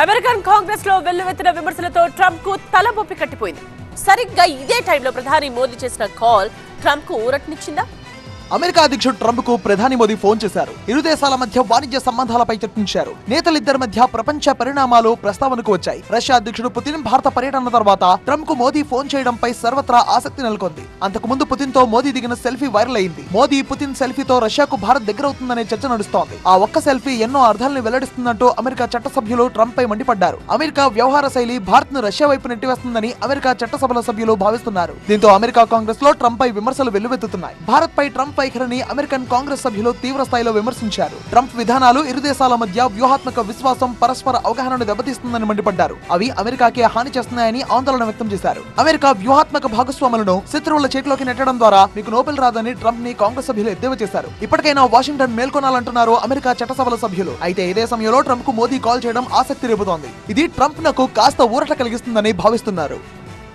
American Congress లో వెల్లువెత్తిన విమర్శలతో Trump కు తలబొప్పి కట్టిపోయింది. సరిగ్గా ఇదే టైంలో ప్రధాని మోదీ చేసిన కాల్ ట్రంప్ కు ఊరటనిచ్చిందా? అమెరికా అధ్యక్షుడు ట్రంప్ కు ప్రధాని మోదీ ఫోన్ చేశారు. ఇరు దేశాల మధ్య వాణిజ్య సంబంధాలపై చర్చించారు. నేతలిద్దరి మధ్య ప్రపంచ పరిణామాలు ప్రస్తావనకు వచ్చాయి. రష్యా అధ్యక్షుడు పుతిన్ భారత పర్యటన తర్వాత ట్రంప్ కు మోదీ ఫోన్ చేయడంపై సర్వత్రా ఆసక్తి నెలకొంది. అంతకు ముందు పుతిన్ తో మోదీ దిగిన సెల్ఫీ వైరల్ అయింది. మోదీ పుతిన్ సెల్ఫీతో రష్యాకు భారత్ దగ్గరవుతుందనే చర్చ నడుస్తోంది. ఆ ఒక్క సెల్ఫీ ఎన్నో అర్థాలను వెల్లడిస్తుందంటూ అమెరికా చట్టసభ్యులు ట్రంప్ పై మండిపడ్డారు. అమెరికా వ్యవహార శైలి భారత్ ను రష్యా వైపు నెట్టివేస్తుందని అమెరికా చట్టసభల సభ్యులు భావిస్తున్నారు. దీంతో అమెరికా కాంగ్రెస్ లో ట్రంప్ పై విమర్శలు వెల్లువెత్తుతున్నాయి. భారత్ పై ట్రంప్ వైఖరిని అమెరికన్ కాంగ్రెస్ సభ్యులు తీవ్ర స్థాయిలో విమర్శించారు. ట్రంప్ విధానాలు ఇరు దేశాల మధ్య వ్యూహాత్మక విశ్వాసం, పరస్పర అవగాహనను దెబ్బతీస్తుందని మండిపడ్డారు. అవి అమెరికాకే హాని చేస్తున్నాయని ఆందోళన వ్యక్తం చేశారు. అమెరికా వ్యూహాత్మక భాగస్వాములను శత్రువుల చేతిలోకి నెట్టడం ద్వారా మీకు నోబెల్ రాదని ట్రంప్ ని కాంగ్రెస్ సభ్యులు ఎద్దేవా చేశారు. ఇప్పటికైనా వాషింగ్టన్ మేల్కొనాలంటున్నారు అమెరికా చట్టసభల సభ్యులు. అయితే ఇదే సమయంలో ట్రంప్ కు మోదీ కాల్ చేయడం ఆసక్తి రేపుతోంది. ఇది ట్రంప్ నకు కాస్త ఊరట కలిగిస్తుందని భావిస్తున్నారు.